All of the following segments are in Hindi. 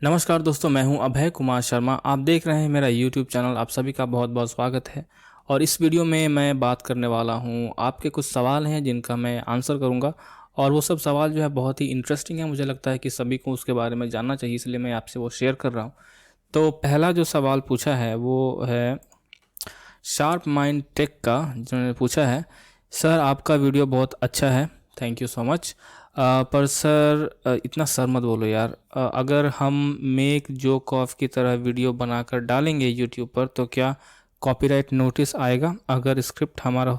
नमस्कार दोस्तों, मैं हूं अभय कुमार शर्मा। आप देख रहे हैं मेरा यूट्यूब चैनल। आप सभी का बहुत बहुत स्वागत है। और इस वीडियो में मैं बात करने वाला हूं, आपके कुछ सवाल हैं जिनका मैं आंसर करूंगा। और वो सब सवाल जो है बहुत ही इंटरेस्टिंग है। मुझे लगता है कि सभी को उसके बारे में जानना चाहिए, इसलिए मैं आपसे वो शेयर कर रहा हूँ। तो पहला जो सवाल पूछा है वो है शार्प माइंड टेक का, जिन्होंने पूछा है, सर आपका वीडियो बहुत अच्छा है, थैंक यू सो मच। पर सर इतना सर मत बोलो यार। अगर हम मेक जोक ऑफ की तरह वीडियो बनाकर डालेंगे यूट्यूब पर तो क्या कॉपीराइट नोटिस आएगा अगर स्क्रिप्ट हमारा।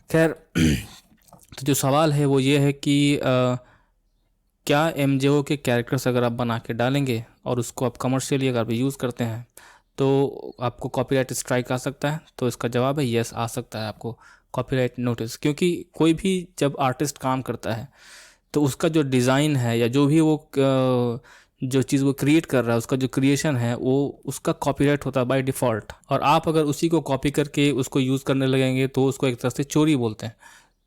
खैर तो जो सवाल है वो ये है कि क्या एमजेओ के कैरेक्टर्स अगर आप बना के डालेंगे और उसको आप कमर्शियली अगर यूज़ करते हैं तो आपको कॉपीराइट स्ट्राइक आ सकता है। तो इसका जवाब है यस, आ सकता है आपको कॉपीराइट नोटिस। क्योंकि कोई भी जब आर्टिस्ट काम करता है तो उसका जो डिज़ाइन है या जो भी वो जो चीज़ वो क्रिएट कर रहा है, उसका जो क्रिएशन है वो उसका कॉपीराइट होता है बाय डिफ़ॉल्ट। और आप अगर उसी को कॉपी करके उसको यूज़ करने लगेंगे तो उसको एक तरह से चोरी बोलते हैं।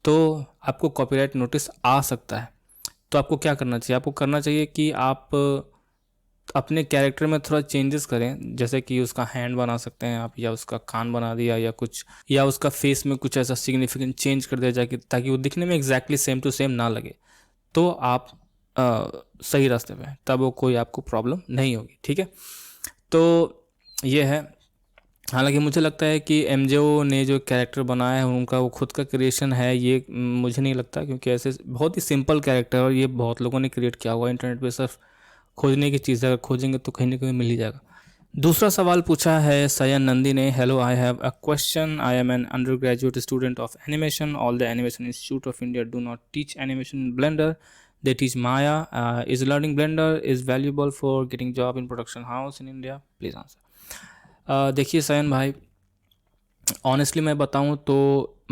तो आपको कॉपीराइट नोटिस आ सकता है। तो आपको क्या करना चाहिए? आपको करना चाहिए कि आप अपने कैरेक्टर में थोड़ा चेंजेस करें, जैसे कि उसका हैंड बना सकते हैं आप, या उसका कान बना दिया, या कुछ, या उसका फेस में कुछ ऐसा सिग्निफिकेंट चेंज कर दिया जाए कि ताकि वो दिखने में एग्जैक्टली सेम टू सेम ना लगे। तो आप सही रास्ते पे हैं, तब वो कोई आपको प्रॉब्लम नहीं होगी। ठीक है, तो ये है। हालांकि मुझे लगता है कि एमजेओ ने जो कैरेक्टर बनाया है उनका वो खुद का क्रिएशन है, ये मुझे नहीं लगता। क्योंकि ऐसे बहुत ही सिंपल कैरेक्टर और ये बहुत लोगों ने क्रिएट किया हुआ है इंटरनेट पे। सिर्फ खोजने की चीज़ है, अगर खोजेंगे तो कहीं ना कहीं मिल ही जाएगा। दूसरा सवाल पूछा है सयन नंदी ने। Hello, I have a question. I am an undergraduate student of animation. All the animation institute of India do not teach animation in Blender, they teach Maya. Is learning Blender is valuable for getting job in production house in India? Please answer. देखिए सयन भाई, ऑनेस्टली मैं बताऊं तो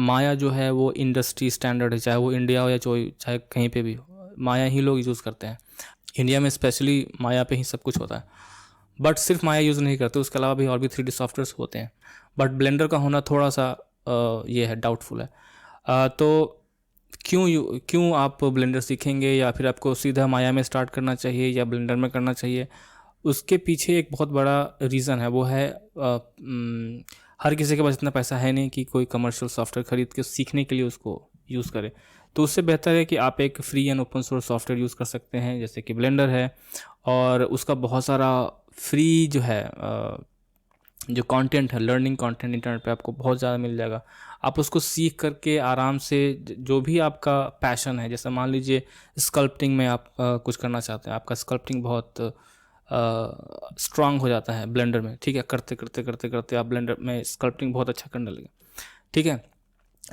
माया जो है वो इंडस्ट्री स्टैंडर्ड है, चाहे वो इंडिया हो या चाहे कहीं पे भी हो, माया ही लोग यूज़ करते हैं। इंडिया में स्पेशली माया पे ही सब कुछ होता है। बट सिर्फ माया यूज़ नहीं करते, उसके अलावा भी और भी 3D सॉफ्टवेयर्स होते हैं। बट ब्लेंडर का होना थोड़ा सा ये है, डाउटफुल है। तो क्यों आप ब्लेंडर सीखेंगे, या फिर आपको सीधा माया में स्टार्ट करना चाहिए या ब्लेंडर में करना चाहिए? उसके पीछे एक बहुत बड़ा रीज़न है, वो है हर किसी के पास इतना पैसा है नहीं कि कोई कमर्शियल सॉफ्टवेयर खरीद के सीखने के लिए उसको यूज़ करे। तो उससे बेहतर है कि आप एक free and open source software use कर सकते हैं, जैसे कि ब्लेंडर है। और उसका बहुत सारा फ्री जो है जो कंटेंट है, लर्निंग कंटेंट इंटरनेट पे आपको बहुत ज़्यादा मिल जाएगा। आप उसको सीख करके आराम से जो भी आपका पैशन है, जैसे मान लीजिए स्कल्पटिंग में आप कुछ करना चाहते हैं, आपका स्कल्पटिंग बहुत स्ट्रांग हो जाता है ब्लेंडर में। ठीक है, करते करते करते करते आप ब्लेंडर में स्कल्पटिंग बहुत अच्छा करने लगे। ठीक है,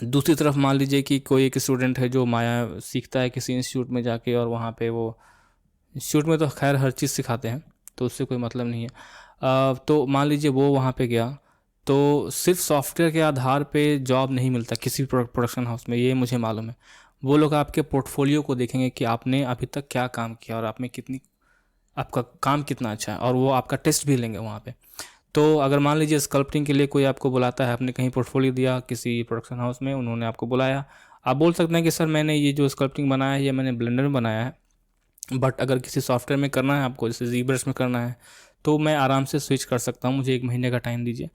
दूसरी तरफ मान लीजिए कि कोई एक स्टूडेंट है जो माया सीखता है किसी इंस्टीट्यूट में जाके, और वहाँ पे वो इंस्टीट्यूट में तो खैर हर चीज़ सिखाते हैं तो उससे कोई मतलब नहीं है। तो मान लीजिए वो वहाँ पे गया तो सिर्फ सॉफ्टवेयर के आधार पे जॉब नहीं मिलता किसी प्रोडक्शन हाउस में, ये मुझे मालूम है। वो लोग आपके पोर्टफोलियो को देखेंगे कि आपने अभी तक क्या काम किया और आप में कितनी, आपका काम कितना अच्छा है, और वो आपका टेस्ट भी लेंगे वहाँ पे। तो अगर मान लीजिए स्कल्पटिंग के लिए कोई आपको बुलाता है, आपने कहीं पोर्टफोलियो दिया किसी प्रोडक्शन हाउस में, उन्होंने आपको बुलाया, आप बोल सकते हैं कि सर मैंने ये जो स्कल्पटिंग बनाया है ये मैंने ब्लेंडर में बनाया है, बट अगर किसी सॉफ्टवेयर में करना है आपको, जैसे ZBrush में करना है, तो मैं आराम से स्विच कर सकता हूँ, मुझे 1 महीने का टाइम दीजिए।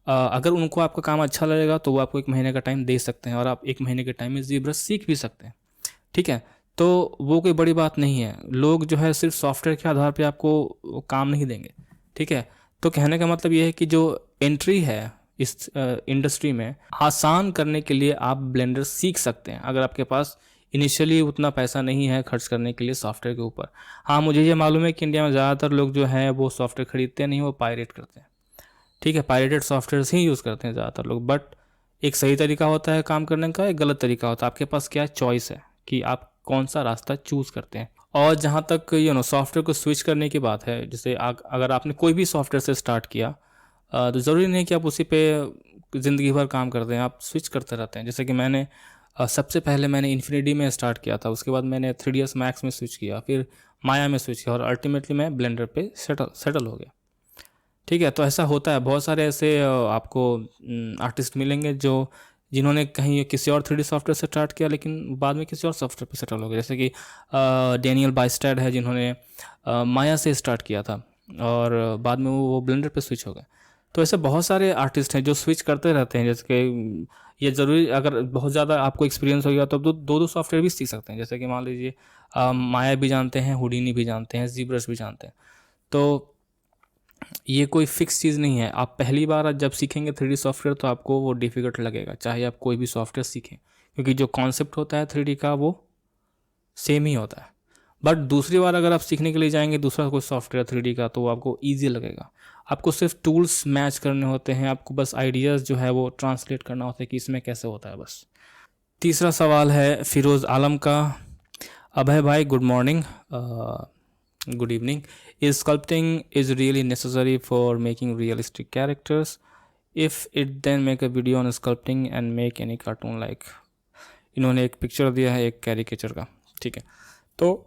अगर उनको आपका काम अच्छा लगेगा तो वो आपको 1 महीने का टाइम दे सकते हैं, और आप 1 महीने के टाइम में ZBrush सीख भी सकते हैं। ठीक है, तो वो कोई बड़ी बात नहीं है। लोग जो है सिर्फ सॉफ्टवेयर के आधार पे आपको काम नहीं देंगे। ठीक है, तो कहने का मतलब ये है कि जो एंट्री है इस इंडस्ट्री में आसान करने के लिए आप ब्लेंडर सीख सकते हैं, अगर आपके पास इनिशियली उतना पैसा नहीं है खर्च करने के लिए सॉफ्टवेयर के ऊपर। हाँ, मुझे ये मालूम है कि इंडिया में ज़्यादातर लोग जो हैं वो सॉफ्टवेयर खरीदते नहीं, वो पायरेट करते हैं। ठीक है, पायरेटेड सॉफ्टवेयर ही यूज़ करते हैं ज़्यादातर लोग। बट एक सही तरीका होता है काम करने का, एक गलत तरीका होता है। आपके पास क्या चॉइस है कि आप कौन सा रास्ता चूज़ करते हैं। और जहाँ तक सॉफ्टवेयर को स्विच करने की बात है, जैसे अगर आपने कोई भी सॉफ्टवेयर से स्टार्ट किया, तो ज़रूरी नहीं कि आप उसी पे ज़िंदगी भर काम करते हैं, आप स्विच करते रहते हैं। जैसे कि मैंने सबसे पहले मैंने इन्फिनिटी में स्टार्ट किया था, उसके बाद मैंने 3ds मैक्स में स्विच किया, फिर माया में स्विच किया, और अल्टीमेटली मैं ब्लेंडर पे सेटल हो गया। ठीक है, तो ऐसा होता है, बहुत सारे ऐसे आपको आर्टिस्ट मिलेंगे जो जिन्होंने कहीं किसी और 3D सॉफ्टवेयर से स्टार्ट किया लेकिन बाद में किसी और सॉफ्टवेयर पे सेटल हो गए, जैसे कि डेनियल बाइस्टैड है जिन्होंने माया से स्टार्ट किया था और बाद में वो ब्लेंडर पे स्विच हो गए। तो ऐसे बहुत सारे आर्टिस्ट हैं जो स्विच करते रहते हैं, जैसे कि ये ज़रूरी अगर बहुत ज़्यादा आपको एक्सपीरियंस हो गया तो दो दो सॉफ्टवेयर भी सीख सकते हैं, जैसे कि मान लीजिए माया भी जानते हैं, हुडीनी भी जानते हैं, ज़ीब्रश भी जानते हैं। तो ये कोई फिक्स चीज़ नहीं है। आप पहली बार जब सीखेंगे 3D सॉफ्टवेयर तो आपको वो डिफ़िकल्ट लगेगा, चाहे आप कोई भी सॉफ्टवेयर सीखें, क्योंकि जो कॉन्सेप्ट होता है 3D का वो सेम ही होता है। बट दूसरी बार अगर आप सीखने के लिए जाएंगे दूसरा कोई सॉफ्टवेयर 3D का तो वो आपको ईजी लगेगा। आपको सिर्फ टूल्स मैच करने होते हैं, आपको बस आइडियाज़ जो है वो ट्रांसलेट करना होता है कि इसमें कैसे होता है बस। तीसरा सवाल है फ़िरोज़ आलम का। अभय भाई good morning, good evening. Is sculpting is really necessary for making realistic characters? If it then make a video on sculpting and make any cartoon like। इन्होंने एक पिक्चर दिया है एक कैरिकेचर का, ठीक है। तो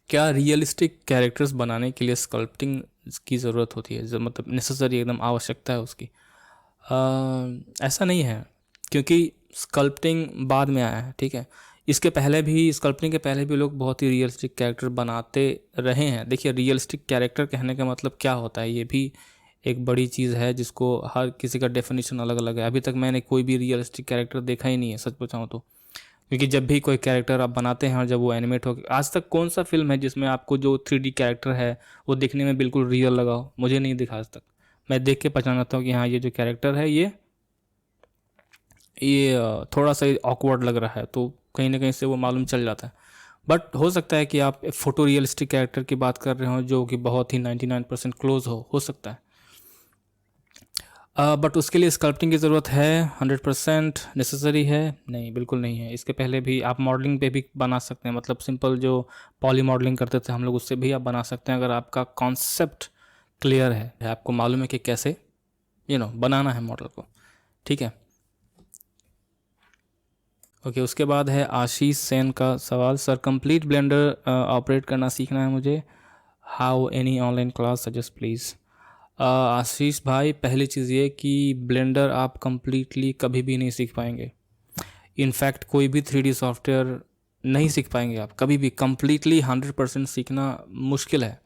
क्या रियलिस्टिक कैरेक्टर्स बनाने के लिए स्कल्पटिंग की ज़रूरत होती है, जो मतलब नेसेसरी एकदम आवश्यकता है उसकी? ऐसा नहीं है, क्योंकि स्कल्पटिंग बाद में आया है, ठीक है। इसके पहले भी, स्कल्पटिंग के पहले भी लोग बहुत ही रियलिस्टिक कैरेक्टर बनाते रहे हैं। देखिए रियलिस्टिक कैरेक्टर कहने का मतलब क्या होता है, ये भी एक बड़ी चीज़ है जिसको हर किसी का डेफिनेशन अलग अलग है। अभी तक मैंने कोई भी रियलिस्टिक कैरेक्टर देखा ही नहीं है, सच बताऊँ तो। क्योंकि जब भी कोई कैरेक्टर आप बनाते हैं और जब वो एनिमेट हो, आज तक कौन सा फिल्म है जिसमें आपको जो 3D कैरेक्टर है वो दिखने में बिल्कुल रियल लगा हो? मुझे नहीं दिखा आज तक। मैं देख के पहचान जाता हूँ कि हाँ ये जो कैरेक्टर है ये थोड़ा सा ऑकवर्ड लग रहा है, तो कहीं ना कहीं से वो मालूम चल जाता है। बट हो सकता है कि आप फोटो रियलिस्टिक कैरेक्टर की बात कर रहे हो जो कि बहुत ही 99% क्लोज हो सकता है। बट उसके लिए स्कल्पटिंग की ज़रूरत है, 100% नेसेसरी है? नहीं, बिल्कुल नहीं है। इसके पहले भी आप मॉडलिंग पे भी बना सकते हैं, मतलब सिंपल जो पॉली मॉडलिंग करते थे हम लोग उससे भी आप बना सकते हैं, अगर आपका कॉन्सेप्ट क्लियर है, आपको मालूम है कि कैसे बनाना है मॉडल को, ठीक है। ओके उसके बाद है आशीष सेन का सवाल। सर कंप्लीट ब्लेंडर ऑपरेट करना सीखना है मुझे, how any online class suggest please. Ashish भाई पहली चीज़ ये कि ब्लेंडर आप कंप्लीटली कभी भी नहीं सीख पाएंगे। इनफैक्ट कोई भी 3D सॉफ्टवेयर नहीं सीख पाएंगे आप कभी भी, कंप्लीटली 100% सीखना मुश्किल है,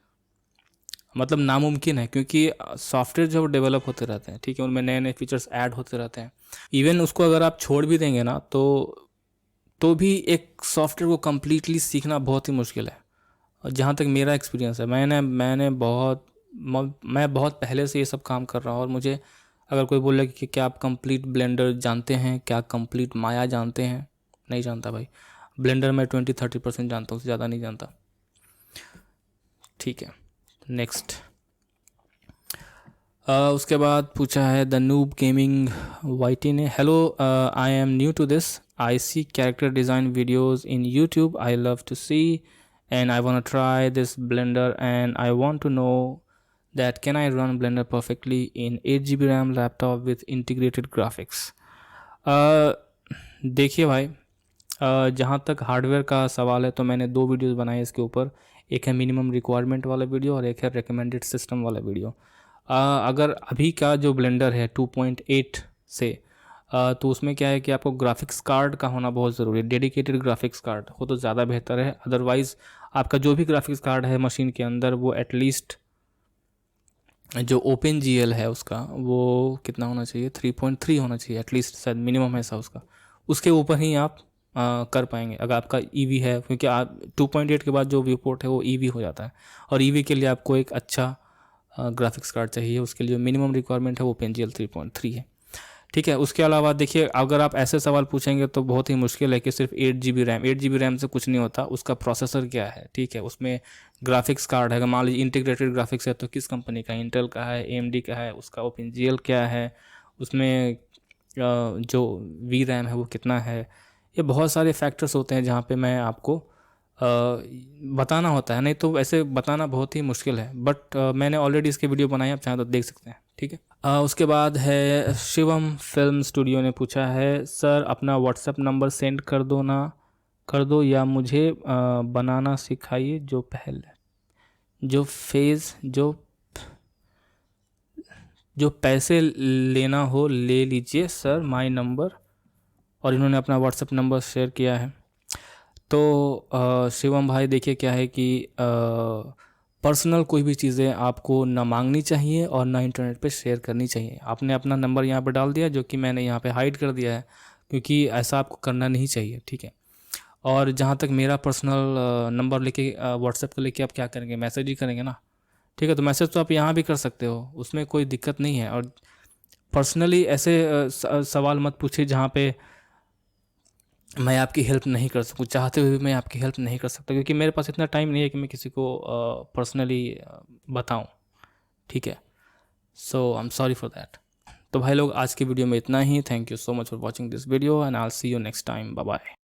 मतलब नामुमकिन है, क्योंकि सॉफ्टवेयर जो डेवलप होते रहते हैं, ठीक है, उनमें नए नए फीचर्स ऐड होते रहते हैं। इवन उसको अगर आप छोड़ भी देंगे ना तो भी एक सॉफ्टवेयर को कम्प्लीटली सीखना बहुत ही मुश्किल है। और जहाँ तक मेरा एक्सपीरियंस है, मैं बहुत पहले से ये सब काम कर रहा हूँ, और मुझे अगर कोई बोले कि क्या आप कंप्लीट ब्लेंडर जानते हैं, क्या कंप्लीट माया जानते हैं, नहीं जानता भाई। ब्लेंडर में 20-30% जानता हूँ, उससे ज़्यादा नहीं जानता, ठीक है। नेक्स्ट उसके बाद पूछा है द नूब गेमिंग वाईटी ने। Hello I am new to this, I see character design videos in YouTube, I love to see and I want to try this blender and I want to know that can I run blender perfectly in 8 GB RAM laptop with integrated graphics। देखिए भाई, जहाँ तक हार्डवेयर का सवाल है तो मैंने 2 वीडियोस बनाए इसके ऊपर, एक है मिनिमम रिक्वायरमेंट वाला वीडियो और एक है रिकमेंडेड सिस्टम वाला वीडियो। अगर अभी का जो ब्लेंडर है 2.8 से तो उसमें क्या है कि आपको ग्राफिक्स कार्ड का होना बहुत ज़रूरी है, डेडिकेटेड ग्राफिक्स कार्ड हो तो ज़्यादा बेहतर है। अदरवाइज़ आपका जो भी ग्राफिक्स कार्ड है मशीन के अंदर वो एटलीस्ट जो ओपन जी है उसका वो कितना होना चाहिए, 3.3 होना चाहिए एटलीस्ट, शायद मिनिमम ऐसा उसका, उसके ऊपर ही आप कर पाएंगे अगर आपका ईवी है, क्योंकि आप 2.8 के बाद जो व्यू पोर्ट है वो ईवी हो जाता है, और ईवी के लिए आपको एक अच्छा ग्राफिक्स कार्ड चाहिए, उसके लिए मिनिमम रिक्वायरमेंट है वो OpenGL 3.3 है, ठीक है। उसके अलावा देखिए अगर आप ऐसे सवाल पूछेंगे तो बहुत ही मुश्किल है कि सिर्फ 8 GB रैम से कुछ नहीं होता, उसका प्रोसेसर क्या है, ठीक है, उसमें ग्राफिक्स कार्ड है, मान लीजिए इंटीग्रेटेड ग्राफिक्स है तो किस कंपनी का, इंटेल का है, AMD का है, उसका OpenGL क्या है, उसमें जो VRAM है वो कितना है, ये बहुत सारे फैक्टर्स होते हैं जहाँ पे मैं आपको बताना होता है, नहीं तो ऐसे बताना बहुत ही मुश्किल है। बट मैंने ऑलरेडी इसके वीडियो बनाए, आप चाहें तो देख सकते हैं, ठीक है। उसके बाद है शिवम फिल्म स्टूडियो ने पूछा है सर अपना व्हाट्सएप नंबर सेंड कर दो या मुझे बनाना सिखाइए, जो जो पैसे लेना हो ले लीजिए सर, माय नंबर। और इन्होंने अपना व्हाट्सएप नंबर शेयर किया है। तो शिवम भाई देखिए क्या है कि पर्सनल कोई भी चीज़ें आपको ना मांगनी चाहिए और ना इंटरनेट पे शेयर करनी चाहिए। आपने अपना नंबर यहाँ पे डाल दिया, जो कि मैंने यहाँ पे हाइड कर दिया है, क्योंकि ऐसा आपको करना नहीं चाहिए, ठीक है। और जहाँ तक मेरा पर्सनल नंबर लेके व्हाट्सएप को लेके आप क्या करेंगे, मैसेज ही करेंगे ना, ठीक है। तो मैसेज तो आप यहाँ भी कर सकते हो, उसमें कोई दिक्कत नहीं है। और पर्सनली ऐसे सवाल मत पूछिए जहाँ पे मैं आपकी हेल्प नहीं कर सकूँ, चाहते हुए भी मैं आपकी हेल्प नहीं कर सकता, क्योंकि मेरे पास इतना टाइम नहीं है कि मैं किसी को पर्सनली बताऊँ, ठीक है। So I am sorry for that. तो भाई लोग, आज की वीडियो में इतना ही। Thank you so much for watching this video and I will see you next time. Bye bye.